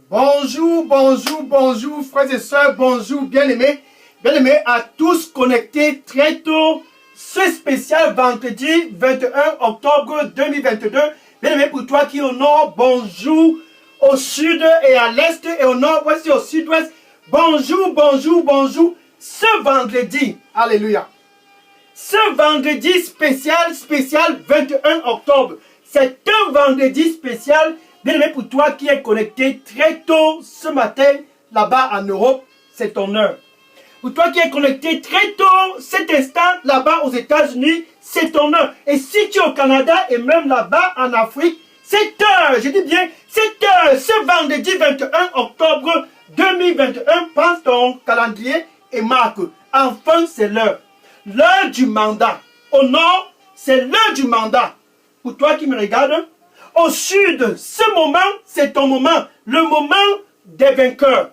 Bonjour, bonjour, bonjour, frères et sœurs, bonjour, bien-aimés à tous connectés très tôt, ce spécial vendredi 21 octobre 2022. Bien-aimés pour toi qui est au nord, bonjour, au sud et à l'est et au nord-ouest et au sud-ouest. Bonjour, bonjour, bonjour, ce vendredi, alléluia. Ce vendredi spécial 21 octobre, c'est un vendredi spécial. Bien-aimé pour toi qui est connecté très tôt ce matin, là-bas en Europe, c'est ton heure. Pour toi qui est connecté très tôt, cet instant, là-bas aux États-Unis, c'est ton heure. Et si tu es au Canada et même là-bas en Afrique, cette heure, je dis bien, cette heure, ce vendredi 21 octobre 2021, pense ton calendrier et marque. Enfin, c'est l'heure. L'heure du mandat. Au nord, c'est l'heure du mandat. Pour toi qui me regardes, au sud, ce moment, c'est ton moment. Le moment des vainqueurs.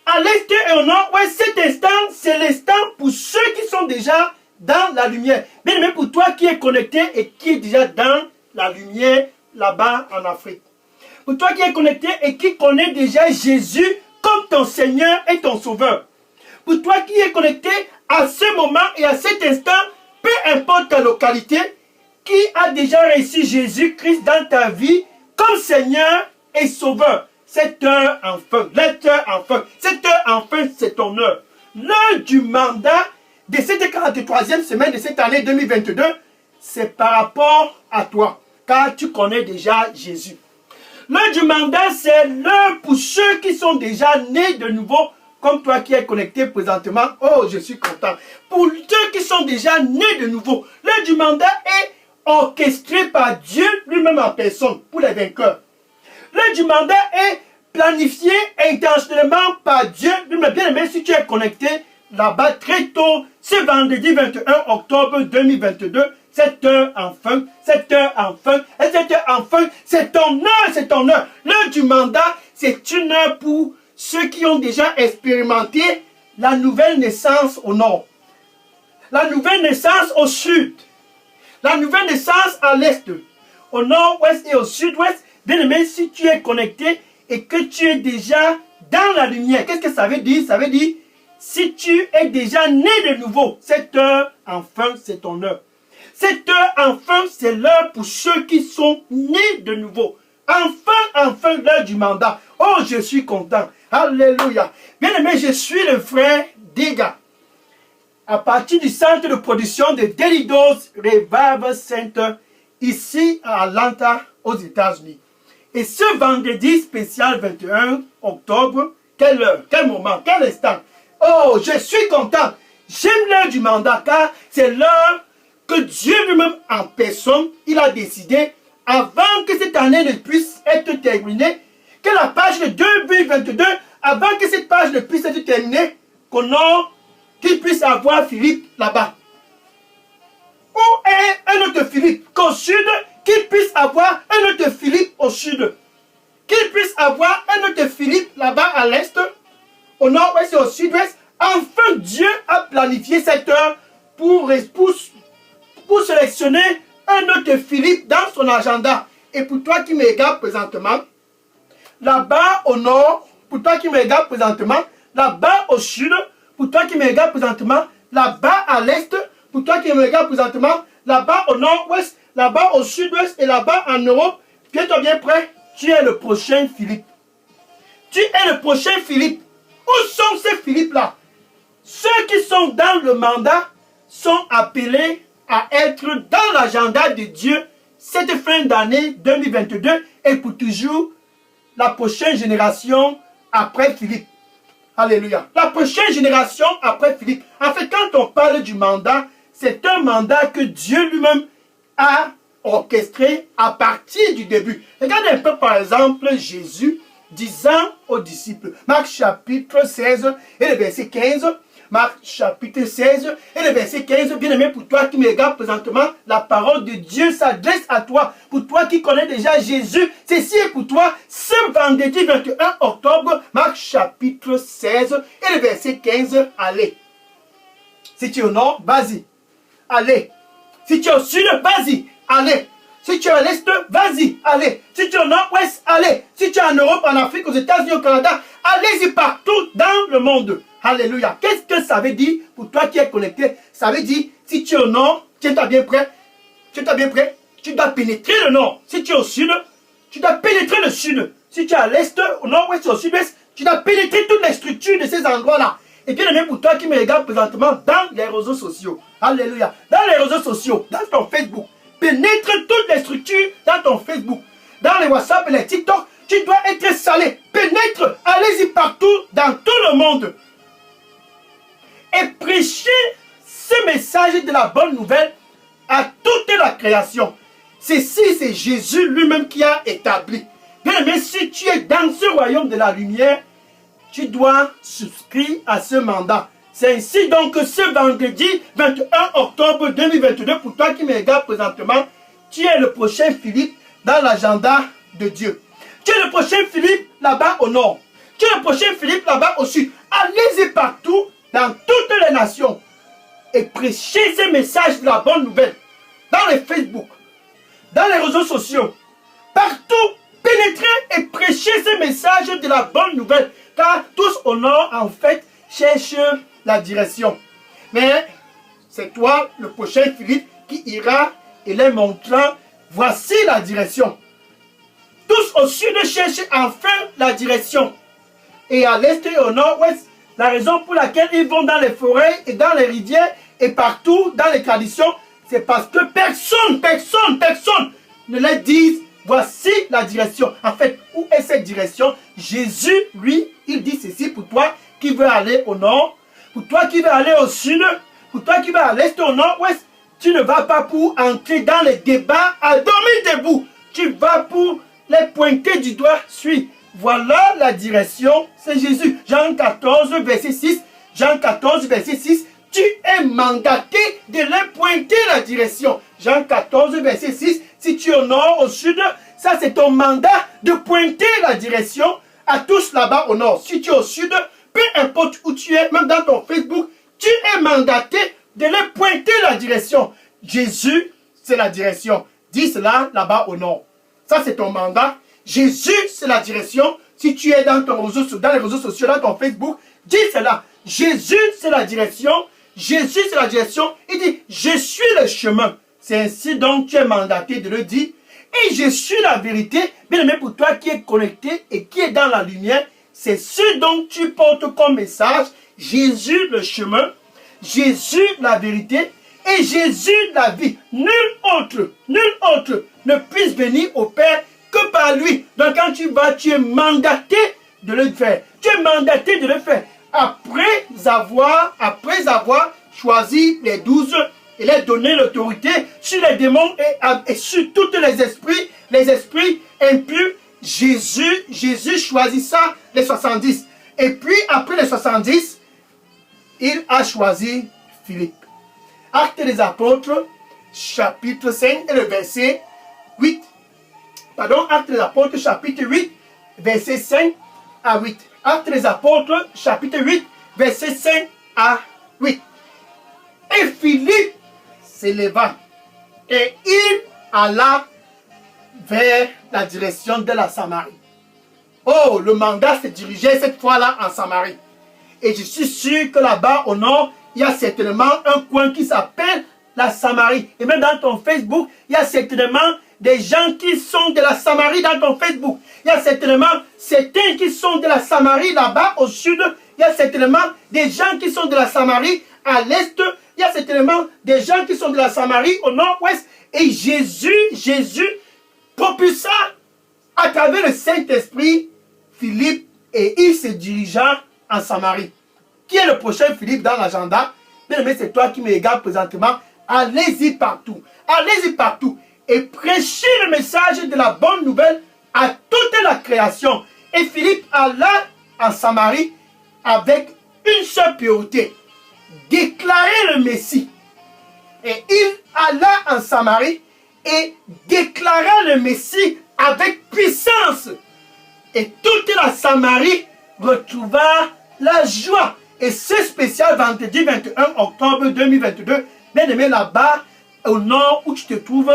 À l'est et au nord, ouais, cet instant, c'est l'instant pour ceux qui sont déjà dans la lumière. Bien aimé pour toi qui est connecté et qui est déjà dans la lumière là-bas en Afrique. Pour toi qui est connecté et qui connaît déjà Jésus comme ton Seigneur et ton Sauveur. Pour toi qui est connecté à ce moment et à cet instant, peu importe ta localité, qui a déjà réussi Jésus-Christ dans ta vie comme Seigneur et Sauveur. Cette heure enfin, cette heure enfin, c'est ton heure. L'heure du mandat de cette 43e semaine de cette année 2022, c'est par rapport à toi, car tu connais déjà Jésus. L'heure du mandat, c'est l'heure pour ceux qui sont déjà nés de nouveau, comme toi qui es connecté présentement. Oh, je suis content. Pour ceux qui sont déjà nés de nouveau, l'heure du mandat est orchestré par Dieu lui-même en personne pour les vainqueurs. L'heure du mandat est planifié intentionnellement par Dieu lui-même. Bien aimé, si tu es connecté là-bas très tôt, ce vendredi 21 octobre 2022, cette heure enfin, et cette heure enfin, c'est ton heure, c'est ton heure. L'heure du mandat, c'est une heure pour ceux qui ont déjà expérimenté la nouvelle naissance au nord, la nouvelle naissance au sud, la nouvelle naissance à l'est, au nord-ouest et au sud-ouest. Bien aimé, si tu es connecté et que tu es déjà dans la lumière, qu'est-ce que ça veut dire? Ça veut dire, si tu es déjà né de nouveau, cette heure, enfin, c'est ton heure. Cette heure, enfin, c'est l'heure pour ceux qui sont nés de nouveau. Enfin, l'heure du mandat. Oh, je suis content. Alléluia. Bien aimé, je suis le frère Dega, à partir du centre de production de Daily Dose Revival Center, ici à Atlanta, aux États-Unis. Et ce vendredi spécial 21 octobre, quelle heure, quel moment, quel instant. Oh, je suis content. J'aime l'heure du mandat, car c'est l'heure que Dieu lui-même en personne, il a décidé, avant que cette année ne puisse être terminée, que la page de 2022, avant que cette page ne puisse être terminée, qu'il puisse avoir Philippe là-bas. Où est un autre Philippe? Qu'au sud, qu'il puisse avoir un autre Philippe au sud. Qu'il puisse avoir un autre Philippe là-bas à l'est, au nord-ouest et au sud-ouest. Enfin, Dieu a planifié cette heure pour sélectionner un autre Philippe dans son agenda. Et pour toi qui me regardes présentement, là-bas au nord, pour toi qui me regardes présentement, là-bas au sud, pour toi qui me regardes présentement, là-bas à l'est, pour toi qui me regardes présentement, là-bas au nord-ouest, là-bas au sud-ouest et là-bas en Europe, tiens-toi bien prêt, tu es le prochain Philippe. Tu es le prochain Philippe. Où sont ces Philippes-là? Ceux qui sont dans le mandat sont appelés à être dans l'agenda de Dieu cette fin d'année 2022 et pour toujours la prochaine génération après Philippe. Alléluia. La prochaine génération après Philippe. En fait, quand on parle du mandat, c'est un mandat que Dieu lui-même a orchestré à partir du début. Regardez un peu par exemple Jésus disant aux disciples, Marc chapitre 16 et le verset 15, Marc chapitre 16 et le verset 15, bien aimé pour toi qui me regarde présentement, la parole de Dieu s'adresse à toi. Pour toi qui connais déjà Jésus, ceci est pour toi ce vendredi 21 octobre, Marc chapitre 16 et le verset 15, allez. Si tu es au nord, vas-y, allez. Si tu es au sud, vas-y, allez. Si tu es à l'Est, vas-y, allez. Si tu es au Nord-Ouest, allez. Si tu es en Europe, en Afrique, aux États-Unis, au Canada, allez-y partout dans le monde. Alléluia. Qu'est-ce que ça veut dire pour toi qui es connecté? Ça veut dire, si tu es au Nord, tiens-toi bien prêt. Tiens-toi bien prêt. Tu dois pénétrer le Nord. Si tu es au Sud, tu dois pénétrer le Sud. Si tu es à l'Est, au Nord-Ouest, au Sud-Ouest, tu dois pénétrer toutes les structures de ces endroits-là. Et bien aimé pour toi qui me regarde présentement dans les réseaux sociaux. Alléluia. Dans les réseaux sociaux, dans ton Facebook. Pénètre toutes les structures dans ton Facebook. Dans les WhatsApp et les TikTok, tu dois être salé. Pénètre, allez-y partout dans tout le monde. Et prêchez ce message de la bonne nouvelle à toute la création. Ceci, c'est Jésus lui-même qui a établi. Bien aimé, si tu es dans ce royaume de la lumière, tu dois souscrire à ce mandat. C'est ainsi donc que ce vendredi 21 octobre 2022, pour toi qui me regardes présentement, tu es le prochain Philippe dans l'agenda de Dieu. Tu es le prochain Philippe là-bas au nord. Tu es le prochain Philippe là-bas au sud. Allez-y partout, dans toutes les nations, et prêchez ces messages de la bonne nouvelle. Dans les Facebook, dans les réseaux sociaux, partout, pénétrez et prêchez ces messages de la bonne nouvelle. Car tous au nord, en fait, cherchent la direction. Mais c'est toi, le prochain Philippe, qui ira et les montrant, voici la direction. Tous au sud cherchent enfin la direction. Et à l'est et au nord-ouest, la raison pour laquelle ils vont dans les forêts et dans les rivières et partout dans les traditions, c'est parce que personne ne leur dise voici la direction. En fait, où est cette direction? Jésus, lui, il dit ceci pour toi qui veux aller au nord, pour toi qui veux aller au sud, pour toi qui veux à l'est, au nord-ouest. Tu ne vas pas pour entrer dans les débats à dormir debout. Tu vas pour les pointer du doigt. Suis. Voilà la direction, c'est Jésus. Jean 14, verset 6. Jean 14, verset 6. Tu es mandaté de les pointer la direction. Jean 14, verset 6. Si tu es au nord, au sud, ça c'est ton mandat de pointer la direction à tous là-bas au nord. Si tu es au sud, peu importe où tu es, même dans ton Facebook, tu es mandaté de les pointer la direction. Jésus, c'est la direction. Dis cela là-bas au nord. Ça c'est ton mandat. Jésus, c'est la direction. Si tu es dans les réseaux sociaux, dans ton Facebook, dis cela. Jésus, c'est la direction. Jésus, c'est la direction. Il dit, je suis le chemin. C'est ainsi donc tu es mandaté de le dire. Et je suis la vérité. Bien aimé pour toi qui est connecté et qui est dans la lumière, c'est ce dont tu portes comme message. Jésus, le chemin. Jésus, la vérité. Et Jésus, la vie. Nul autre ne puisse venir au Père que par lui. Donc quand tu vas, tu es mandaté de le faire. Tu es mandaté de le faire. Après avoir choisi les 12 et leur donner l'autorité sur les démons et sur tous les esprits impurs, Jésus choisissa les 70. Et puis après les 70, il a choisi Philippe. Actes des Apôtres, chapitre 5 et le verset 8. Pardon, Actes des Apôtres, chapitre 8, verset 5 à 8. Actes des Apôtres, chapitre 8, verset 5 à 8. Et Philippe s'éleva et il alla vers la direction de la Samarie. Oh, le mandat se dirigeait cette fois-là en Samarie. Et je suis sûr que là-bas au nord, il y a certainement un coin qui s'appelle la Samarie. Et même dans ton Facebook, il y a certainement des gens qui sont de la Samarie dans ton Facebook. Il y a certainement certains qui sont de la Samarie là-bas au sud. Il y a certainement des gens qui sont de la Samarie à l'est. Il y a certainement des gens qui sont de la Samarie au nord-ouest. Et Jésus propulsa à travers le Saint-Esprit Philippe et il se dirigea en Samarie. Qui est le prochain Philippe dans l'agenda? Bien aimé, c'est toi qui me regardes présentement. Allez-y partout. Allez-y partout. Et prêchez le message de la bonne nouvelle à toute la création. Et Philippe alla en Samarie avec une seule priorité. Déclarer le Messie. Et il alla en Samarie et déclara le Messie avec puissance. Et toute la Samarie retrouva la joie. Et ce spécial vendredi 21 octobre 2022, bien aimé là-bas, au nord où tu te trouves,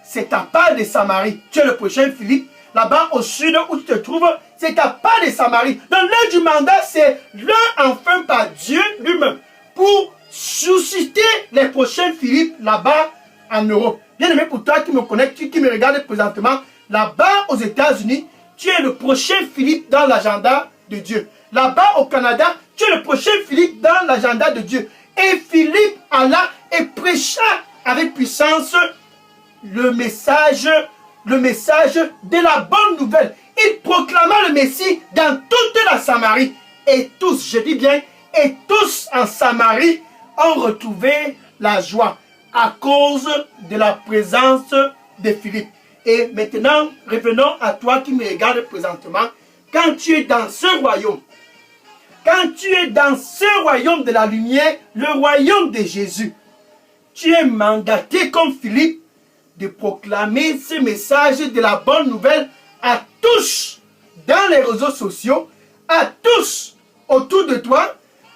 c'est ta part de Samarie. Tu es le prochain Philippe. Là-bas au sud où tu te trouves, c'est ta part de Samarie. Donc l'heure du mandat, c'est l'heure enfin par Dieu lui-même pour susciter les prochains Philippe là-bas en Europe. Bien aimé, pour toi qui me connais, qui me regarde présentement, là-bas aux États-Unis, tu es le prochain Philippe dans l'agenda de Dieu. Là-bas au Canada, tu es le prochain Philippe dans l'agenda de Dieu. Et Philippe alla et prêcha avec puissance le message de la bonne nouvelle. Il proclama le Messie dans toute la Samarie. Et tous, je dis bien, et tous en Samarie ont retrouvé la joie à cause de la présence de Philippe. Et maintenant, revenons à toi qui me regarde présentement. Quand tu es dans ce royaume, quand tu es dans ce royaume de la lumière, le royaume de Jésus, tu es mandaté comme Philippe de proclamer ce message de la bonne nouvelle à tous dans les réseaux sociaux, à tous autour de toi,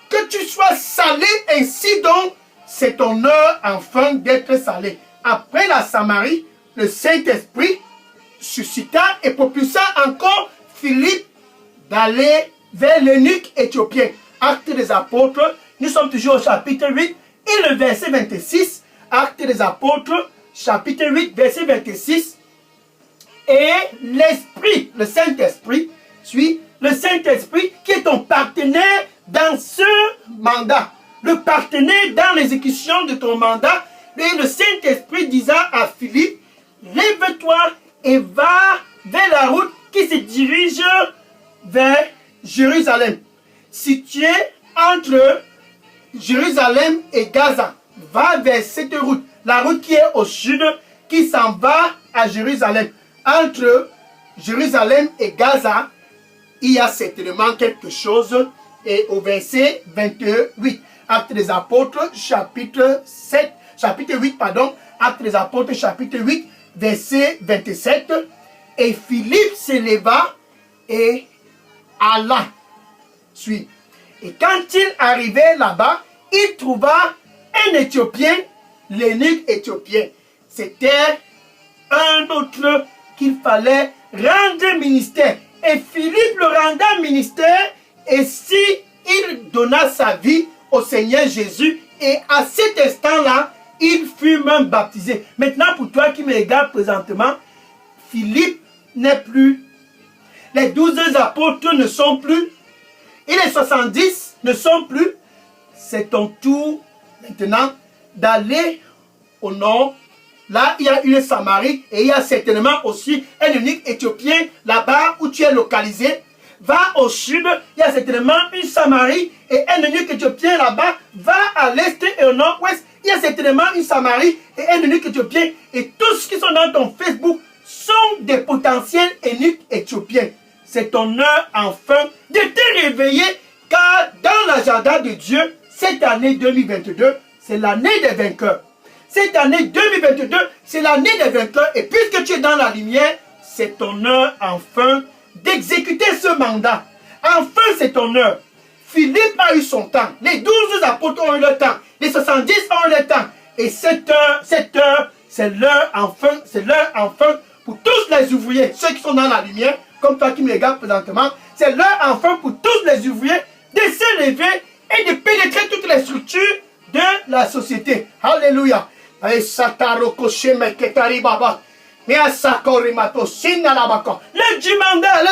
que tu sois salé ainsi donc, c'est ton heure enfin d'être salé. Après la Samarie, le Saint-Esprit suscita et propulsa encore Philippe d'aller vers l'eunuque éthiopien. Actes des apôtres, nous sommes toujours au chapitre 8 et le verset 26. Actes des apôtres, chapitre 8, verset 26. Et l'Esprit, le Saint-Esprit, suit le Saint-Esprit qui est ton partenaire dans ce mandat. Le partenaire dans l'exécution de ton mandat. Et le Saint-Esprit disant à Philippe, lève-toi et va vers la route qui se dirige vers Jérusalem. Située entre Jérusalem et Gaza. Va vers cette route. La route qui est au sud, qui s'en va à Jérusalem. Entre Jérusalem et Gaza, il y a certainement quelque chose. Et au verset 28, Actes des Apôtres, chapitre 8, Actes des Apôtres, chapitre 8, verset 27. Et Philippe s'éleva et alla. Suit. Et quand il arrivait là-bas, il trouva un Éthiopien, l'eunuque éthiopien. C'était un autre qu'il fallait rendre ministère. Et Philippe le rendait ministère, et si il donna sa vie au Seigneur Jésus, et à cet instant-là, il fut même baptisé. Maintenant, pour toi qui me regardes présentement, Philippe n'est plus. Les 12 apôtres ne sont plus. Et les 70 ne sont plus. C'est ton tour maintenant d'aller au nord. Là, il y a une Samarie et il y a certainement aussi un eunuque éthiopien là-bas où tu es localisé. Va au sud, il y a certainement une Samarie et un eunuque éthiopien là-bas. Va à l'est et au nord-ouest, il y a certainement une Samarie et un eunuque éthiopien. Et tous qui sont dans ton Facebook sont des potentiels eunuques éthiopiens. C'est ton heure enfin de te réveiller, car dans l'agenda de Dieu, cette année 2022, c'est l'année des vainqueurs. Cette année 2022, c'est l'année des vainqueurs. Et puisque tu es dans la lumière, c'est ton heure enfin d'exécuter ce mandat. Enfin, c'est ton heure. Philippe a eu son temps. Les 12 apôtres ont eu leur temps. Les 70 ont eu leur temps. Et cette heure, c'est l'heure enfin pour tous les ouvriers, ceux qui sont dans la lumière, comme toi qui me regardes présentement, c'est l'heure enfin pour tous les ouvriers de se lever et de pénétrer toutes les structures de la société. Alléluia. L'heure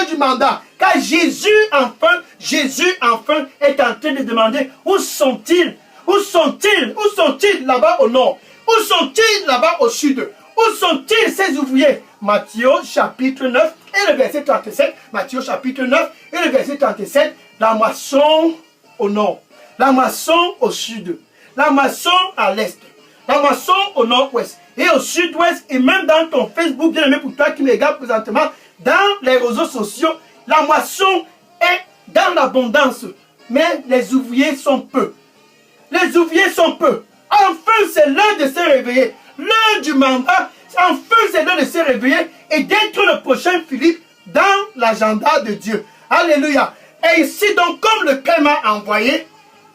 du mandat. Car Jésus enfin est en train de demander où sont-ils? Où sont-ils là-bas au nord? Où sont-ils là-bas au sud? Où sont-ils ces ouvriers? Matthieu chapitre 9 et le verset 37. Matthieu chapitre 9 et le verset 37. La moisson au nord. La moisson au sud. La moisson à l'est. La moisson au nord-ouest. Et au sud-ouest. Et même dans ton Facebook, bien aimé pour toi qui me regarde présentement, dans les réseaux sociaux, la moisson est dans l'abondance. Mais les ouvriers sont peu. Les ouvriers sont peu. Enfin, c'est l'heure de se réveiller. L'heure du mandat, enfin c'est l'heure de se réveiller et d'être le prochain Philippe dans l'agenda de Dieu. Alléluia. Et ici donc, comme le Père m'a envoyé,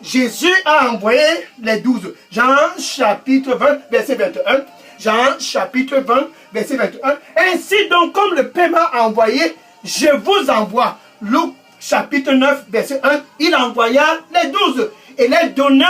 Jésus a envoyé les 12. Jean chapitre 20, verset 21. Jean chapitre 20, verset 21. Ainsi donc, comme le Père m'a envoyé, je vous envoie. Luc chapitre 9, verset 1. Il envoya les 12 et les donna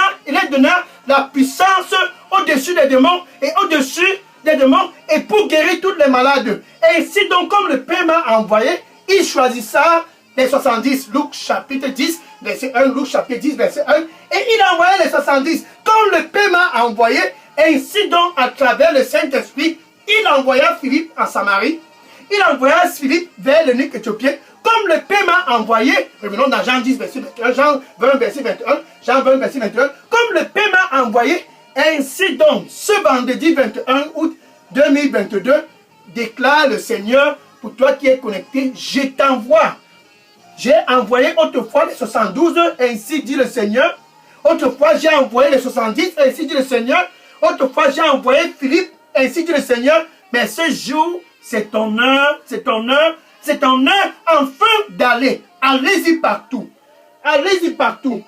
la puissance au-dessus des démons et au-dessus des démons et pour guérir tous les malades. Ainsi donc, comme le Père m'a envoyé, il choisissa les 70. Luc chapitre 10, verset 1. Luc chapitre 10, verset 1. Et il envoya les 70. Comme le Père m'a envoyé, ainsi donc, à travers le Saint-Esprit, il envoya Philippe en Samarie. Il envoya Philippe vers l'eunuque éthiopien. Comme le Père m'a envoyé, revenons dans Jean 10, verset 21, Jean 20, verset 21, Jean 20, verset 21. Comme le Père m'a envoyé, ainsi donc, ce vendredi 21 août 2022, déclare le Seigneur, pour toi qui es connecté, je t'envoie. J'ai envoyé autrefois les 72, ainsi dit le Seigneur. Autrefois, j'ai envoyé les 70, ainsi dit le Seigneur. Autrefois, j'ai envoyé Philippe, ainsi dit le Seigneur. Mais ce jour, c'est ton heure, c'est ton heure, c'est ton heure enfin d'aller. Allez-y partout. Allez-y partout.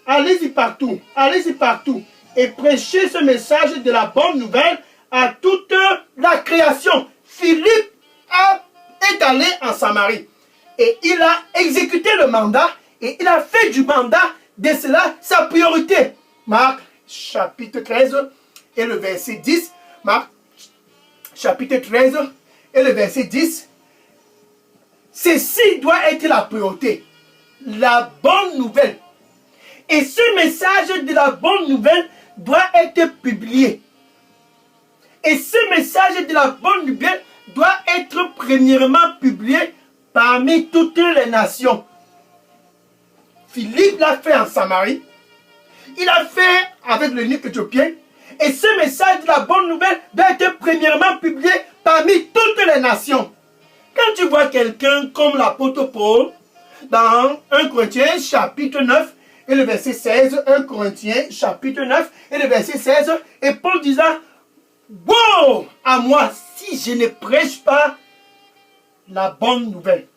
Allez-y partout. Allez-y partout. Et prêchez ce message de la bonne nouvelle à toute la création. Philippe est allé en Samarie. Et il a exécuté le mandat. Et il a fait du mandat de cela sa priorité. Marc chapitre 13 et le verset 10. Marc chapitre 13 et le verset 10. Ceci doit être la priorité. La bonne nouvelle. Et ce message de la bonne nouvelle doit être publié. Et ce message de la bonne nouvelle doit être premièrement publié parmi toutes les nations. Philippe l'a fait en Samarie. Il a fait avec l'eunuque éthiopien. Et ce message de la bonne nouvelle doit être premièrement publié parmi toutes les nations. Quand tu vois quelqu'un comme l'apôtre Paul, dans 1 Corinthiens chapitre 9 et le verset 16, 1 Corinthiens chapitre 9 et le verset 16, et Paul disant, wow, à moi, si je ne prêche pas la bonne nouvelle.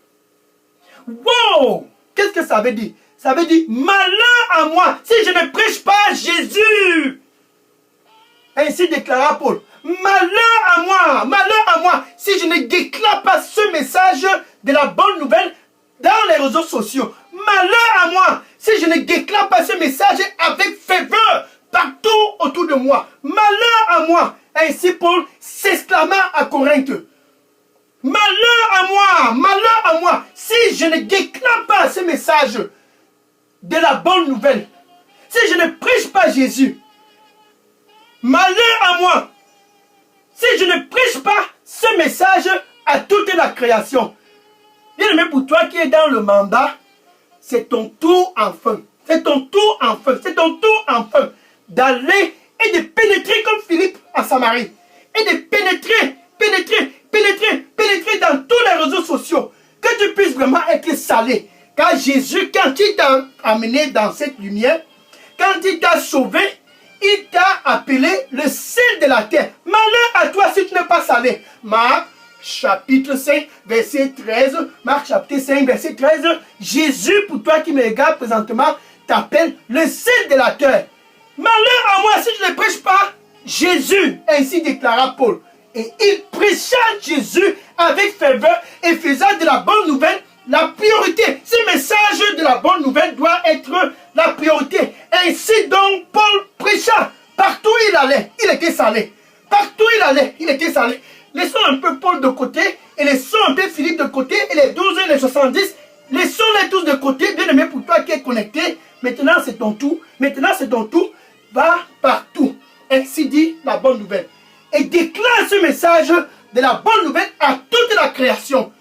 Wow, qu'est-ce que ça veut dire? Ça veut dire, malheur à moi, si je ne prêche pas Jésus. Ainsi déclara Paul. Malheur à moi, si je ne déclare pas ce message de la bonne nouvelle dans les réseaux sociaux. Malheur à moi, si je ne déclare pas ce message avec ferveur partout autour de moi. Malheur à moi. Ainsi Paul s'exclama à Corinthe. Malheur à moi, si je ne déclare pas ce message de la bonne nouvelle. Si je ne prêche pas Jésus. Malheur à moi, si je ne prêche pas ce message à toute la création. Bien aimé, pour toi qui es dans le mandat, c'est ton tour enfin. C'est ton tour enfin. C'est ton tour enfin d'aller et de pénétrer comme Philippe à Samarie. Et de pénétrer dans tous les réseaux sociaux. Que tu puisses vraiment être salé. Car Jésus, quand il t'a amené dans cette lumière, quand il t'a sauvé, il t'a appelé le sel de la terre. Malheur à toi si tu n'es pas salé. Marc chapitre 5, verset 13. Marc chapitre 5, verset 13. Jésus, pour toi qui me regardes présentement, t'appelle le sel de la terre. Malheur à moi si je ne prêche pas Jésus, ainsi déclara Paul. Et il prêcha Jésus avec ferveur et faisant de la bonne nouvelle la priorité. Ce message de la bonne nouvelle doit être la priorité. Ainsi donc, Paul prêcha. Partout il allait, il était salé. Partout il allait, il était salé. Laissons un peu Paul de côté et laissons un peu Philippe de côté et les 12 et les 70. Laissons-les tous de côté. Bien aimé, pour toi qui es connecté, maintenant c'est ton tour. Maintenant c'est ton tour. Va partout. Ainsi dit la bonne nouvelle. Et déclare ce message de la bonne nouvelle à toute la création.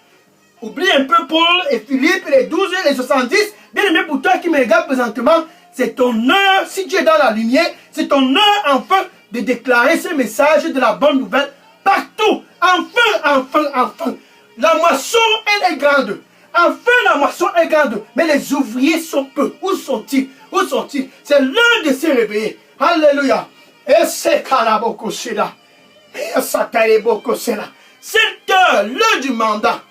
Oublie un peu Paul et Philippe et les 12 et les 70. Bien aimé, pour toi qui me regarde présentement, c'est ton heure, si tu es dans la lumière, c'est ton heure enfin de déclarer ce message de la bonne nouvelle partout. Enfin. La moisson, elle est grande. Enfin, la moisson est grande. Mais les ouvriers sont peu. Où sont-ils? Où sont-ils? C'est l'heure de se réveiller. Alléluia. Et c'est Kalabokosela. Et Sakalebokosela. Cette heure, l'heure du mandat.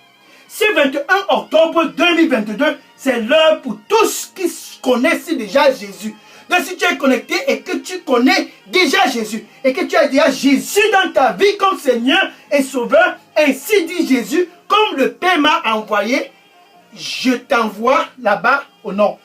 Ce 21 octobre 2022, c'est l'heure pour tous qui connaissent déjà Jésus. Donc si tu es connecté et que tu connais déjà Jésus, et que tu as déjà Jésus dans ta vie comme Seigneur et Sauveur, ainsi dit Jésus, comme le Père m'a envoyé, je t'envoie là-bas au nord.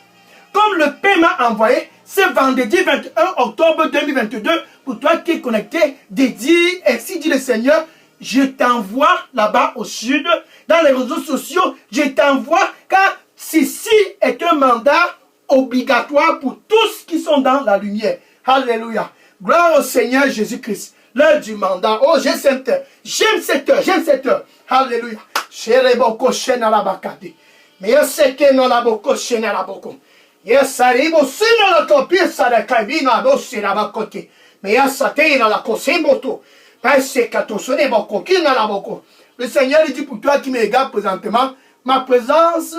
Comme le Père m'a envoyé, ce vendredi 21 octobre 2022, pour toi qui es connecté, dédié, ainsi dit le Seigneur, je t'envoie là-bas au sud, dans les réseaux sociaux, je t'envoie, car ceci est un mandat obligatoire pour tous qui sont dans la lumière. Alléluia. Gloire au Seigneur Jésus-Christ. L'heure du mandat. Oh, j'aime cette heure. J'aime cette heure. J'aime cette heure. Alléluia. Shereboko shenalabakade. Mais je sais que non la boko shenalaboko. Yes, arrivo sino la copia da cabino a bossi la bacote. Mais ya satena la cosemboto. Parce que ton sonne boko qui n'a la boko. Le Seigneur dit pour toi qui me regarde présentement, ma présence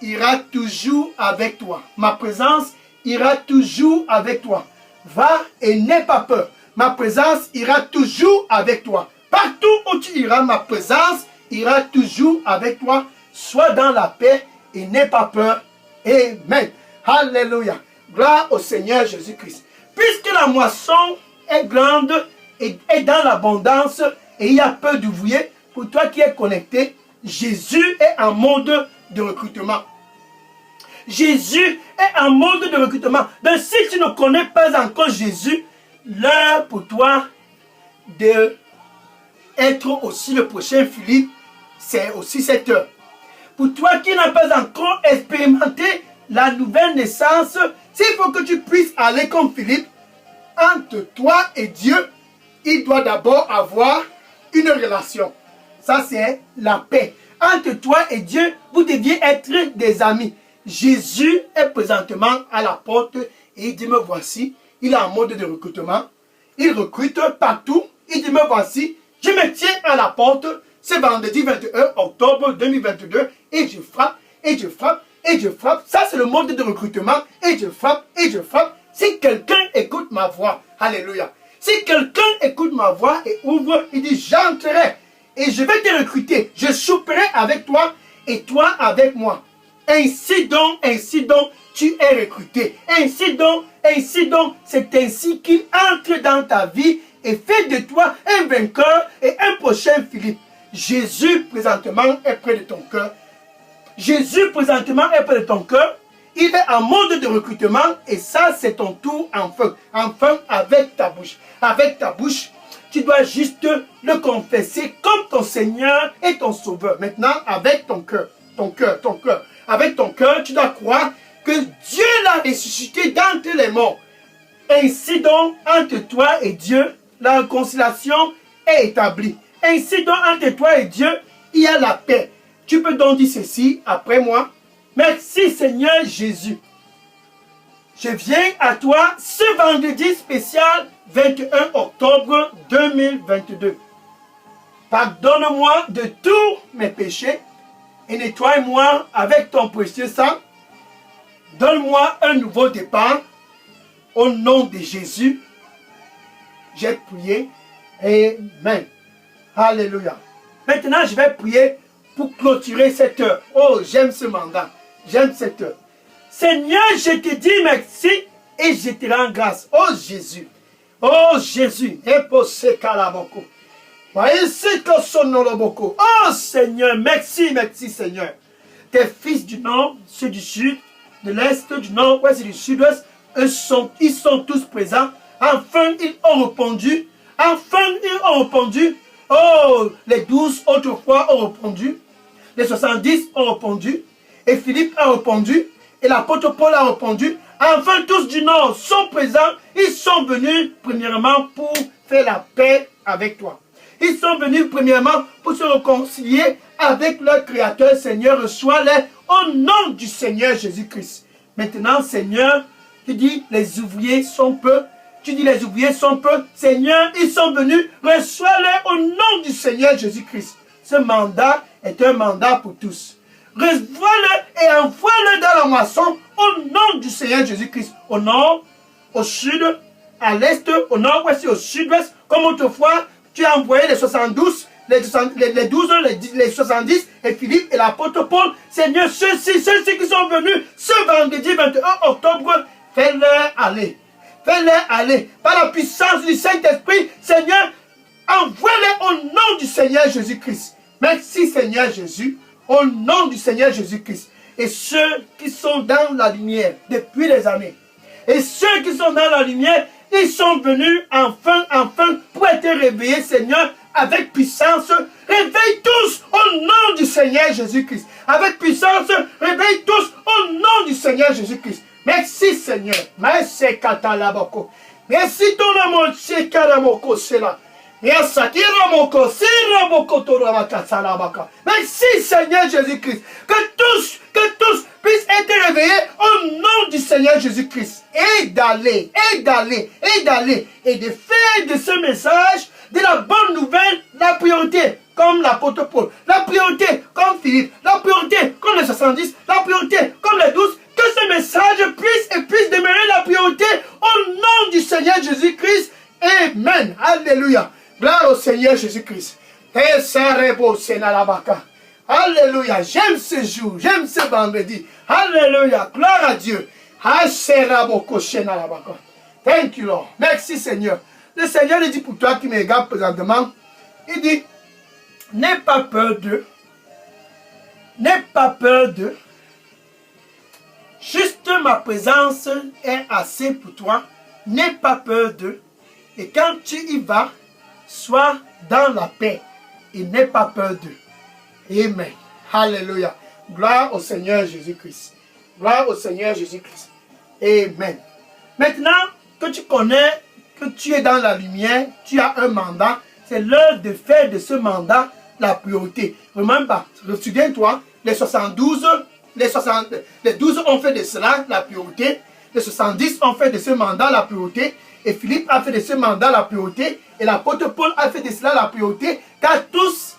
ira toujours avec toi. Ma présence ira toujours avec toi. Va et n'aie pas peur. Ma présence ira toujours avec toi. Partout où tu iras, ma présence ira toujours avec toi. Sois dans la paix et n'aie pas peur. Amen. Alléluia. Gloire au Seigneur Jésus-Christ. Puisque la moisson est grande et est dans l'abondance et il y a peu d'ouvriers, pour toi qui es connecté, Jésus est en mode de recrutement. Jésus est en mode de recrutement. Donc si tu ne connais pas encore Jésus, l'heure pour toi d'être aussi le prochain Philippe, c'est aussi cette heure. Pour toi qui n'as pas encore expérimenté la nouvelle naissance, s'il faut que tu puisses aller comme Philippe, entre toi et Dieu, il doit d'abord avoir une relation. Ça, c'est la paix. Entre toi et Dieu, vous deviez être des amis. Jésus est présentement à la porte et il dit, me voici. Il est en mode de recrutement. Il recrute partout. Il dit, me voici. Je me tiens à la porte ce vendredi 21 octobre 2022 et je frappe, et je frappe, et je frappe. Ça, c'est le mode de recrutement. Et je frappe, et je frappe. Si quelqu'un écoute ma voix, alléluia. Si quelqu'un écoute ma voix et ouvre, il dit, j'entrerai et je vais te recruter. Je souperai avec toi et toi avec moi. Ainsi donc, tu es recruté. Ainsi donc, c'est ainsi qu'il entre dans ta vie et fait de toi un vainqueur et un prochain Philippe. Jésus présentement est près de ton cœur. Jésus présentement est près de ton cœur. Il est en mode de recrutement et ça c'est ton tour enfin. Enfin avec ta bouche. Avec ta bouche, tu dois juste le confesser comme ton Seigneur et ton Sauveur. Maintenant avec ton cœur. Avec ton cœur, tu dois croire que Dieu l'a ressuscité d'entre les morts. Ainsi donc, entre toi et Dieu, la réconciliation est établie. Ainsi donc, entre toi et Dieu, il y a la paix. Tu peux donc dire ceci après moi. Merci Seigneur Jésus. Je viens à toi ce vendredi spécial 21 octobre 2022. Pardonne-moi de tous mes péchés et nettoie-moi avec ton précieux sang. Donne-moi un nouveau départ. Au nom de Jésus, j'ai prié. Amen. Alléluia. Maintenant, je vais prier pour clôturer cette heure. Oh, j'aime ce mandat. J'aime cette heure. Seigneur, je te dis merci et je te rends grâce. Oh Jésus. Oh Jésus. Oh Seigneur, merci Seigneur. Tes fils du nord, ceux du sud, de l'est, du nord, ouest et du sud-ouest, ils sont tous présents. Enfin, ils ont répondu. Oh, les 12 autrefois ont répondu. Les 70 ont répondu. Et Philippe a répondu. Et l'apôtre Paul a répondu. Enfin, tous du nord sont présents. Ils sont venus premièrement pour faire la paix avec toi. Ils sont venus premièrement pour se réconcilier avec leur Créateur. Seigneur, reçois-les au nom du Seigneur Jésus-Christ. Maintenant, Seigneur, tu dis les ouvriers sont peu. Tu dis les ouvriers sont peu. Seigneur, ils sont venus. Reçois-les au nom du Seigneur Jésus-Christ. Ce mandat est un mandat pour tous. Reçois-le et envoie-le dans la moisson au nom du Seigneur Jésus-Christ. Au nord, au sud, à l'est, au nord-ouest et au sud-ouest. Comme autrefois, tu as envoyé les 72 les 12, les 70, et Philippe et l'apôtre Paul. Seigneur, ceux-ci qui sont venus ce vendredi 21 octobre, fais-leur aller. Fais-les aller par la puissance du Saint-Esprit. Seigneur, envoie-les au nom du Seigneur Jésus-Christ. Merci Seigneur Jésus, au nom du Seigneur Jésus-Christ. Et ceux qui sont dans la lumière depuis des années, et ceux qui sont dans la lumière, ils sont venus enfin pour être réveillés, Seigneur, avec puissance. Réveille tous au nom du Seigneur Jésus-Christ. Avec puissance, réveille tous au nom du Seigneur Jésus-Christ. Merci Seigneur. Merci Katalaboko. Merci ton amour, c'est Karamoko, c'est là. Merci Seigneur Jésus-Christ. Que tous puissent être réveillés au nom du Seigneur Jésus-Christ. Et d'aller, et de faire de ce message, de la bonne nouvelle, la priorité, comme l'apôtre Paul, la priorité, comme Philippe, la priorité, comme les 70, la priorité, comme les 12, que ce message puisse demeurer la priorité au nom du Seigneur Jésus-Christ. Amen. Alléluia. Gloire au Seigneur Jésus-Christ. Alléluia. J'aime ce jour, j'aime ce vendredi. Alléluia. Gloire à Dieu. Thank you, Lord. Merci, Seigneur. Le Seigneur dit pour toi qui me regarde présentement, il dit, n'aie pas peur d'eux. N'aie pas peur d'eux. Juste ma présence est assez pour toi. N'aie pas peur d'eux. Et quand tu y vas, sois dans la paix. Et n'aie pas peur d'eux. Amen. Alléluia. Gloire au Seigneur Jésus-Christ. Gloire au Seigneur Jésus-Christ. Amen. Maintenant que tu connais que tu es dans la lumière, tu as un mandat. C'est l'heure de faire de ce mandat la priorité. Remember, souviens-toi, les 72, les 12 ont fait de cela la priorité. Les 70 ont fait de ce mandat la priorité. Et Philippe a fait de ce mandat la priorité. Et l'apôtre Paul a fait de cela la priorité. Car tous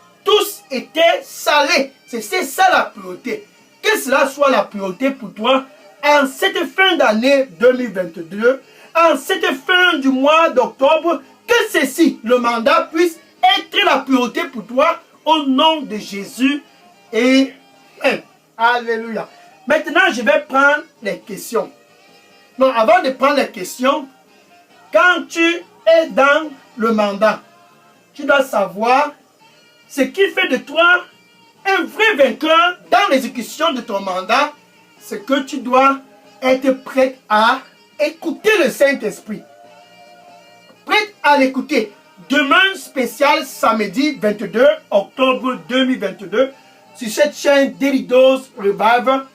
étaient salés. C'est ça la priorité. Que cela soit la priorité pour toi en cette fin d'année 2022. En cette fin du mois d'octobre. Que ceci, le mandat, puisse être la priorité pour toi. Au nom de Jésus. Et alléluia. Maintenant, je vais prendre les questions. Non, avant de prendre les questions, quand tu es dans le mandat, tu dois savoir ce qui fait de toi un vrai vainqueur dans l'exécution de ton mandat. C'est que tu dois être prêt à écouter le Saint-Esprit. Prêt à l'écouter. Demain, spécial samedi 22 octobre 2022, sur cette chaîne Daily Dose Revival,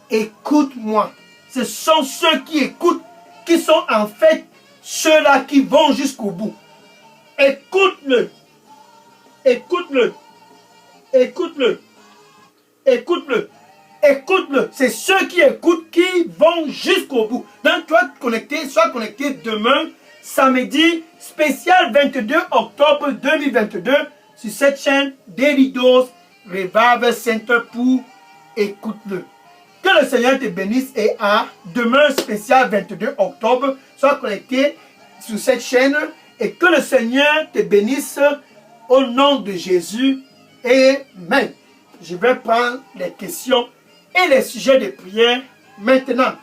écoute-moi. Ce sont ceux qui écoutent qui sont en fait ceux-là qui vont jusqu'au bout. Écoute-le. Écoute-le. Écoute-le. Écoute-le. Écoute-le. C'est ceux qui écoutent qui vont jusqu'au bout. Donc, sois connecté demain, samedi, spécial 22 octobre 2022, sur cette chaîne Daily Dose Revival Center pour écoute-le. Que le Seigneur te bénisse et à demain spécial 22 octobre, sois connecté sur cette chaîne et que le Seigneur te bénisse au nom de Jésus. Amen. Je vais prendre les questions et les sujets de prière maintenant.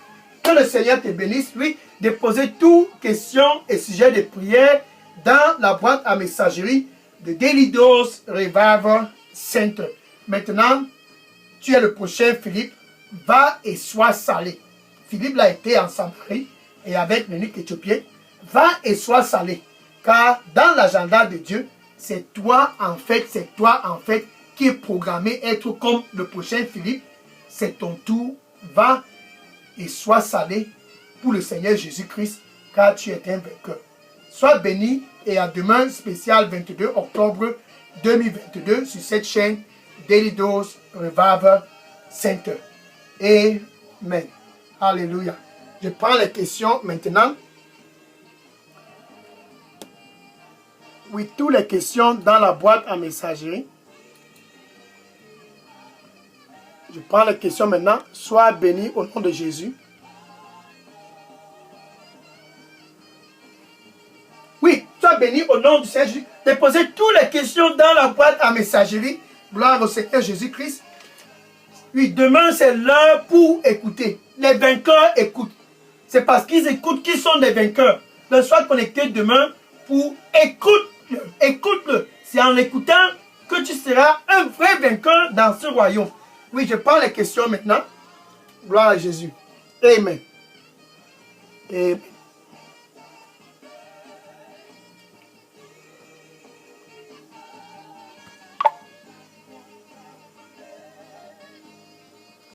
Que le Seigneur te bénisse, oui, de poser toutes questions et sujets de prière dans la boîte à messagerie de Daily Dose Revival Center. Maintenant, tu es le prochain Philippe. Va et sois salé. Philippe l'a été en Samarie et avec l'eunuque éthiopien. Va et sois salé. Car dans l'agenda de Dieu, c'est toi en fait qui est programmé être comme le prochain Philippe. C'est ton tour. Va et sois salé pour le Seigneur Jésus-Christ, car tu es un vainqueur. Sois béni et à demain spécial 22 octobre 2022 sur cette chaîne Daily Dose Revival Center. Amen. Alléluia. Je prends les questions maintenant. Oui, toutes les questions dans la boîte à messagerie. Je prends les questions maintenant. Sois béni au nom de Jésus. Oui, sois béni au nom du Seigneur Jésus. Déposez toutes les questions dans la boîte à messagerie. Gloire au Seigneur Jésus-Christ. Oui, demain c'est l'heure pour écouter. Les vainqueurs écoutent. C'est parce qu'ils écoutent qu'ils sont des vainqueurs. Donc sois connecté demain pour écoute-le. Écoute-le. C'est en l'écoutant que tu seras un vrai vainqueur dans ce royaume. Oui, je prends les questions maintenant. Gloire à Jésus. Amen. Amen.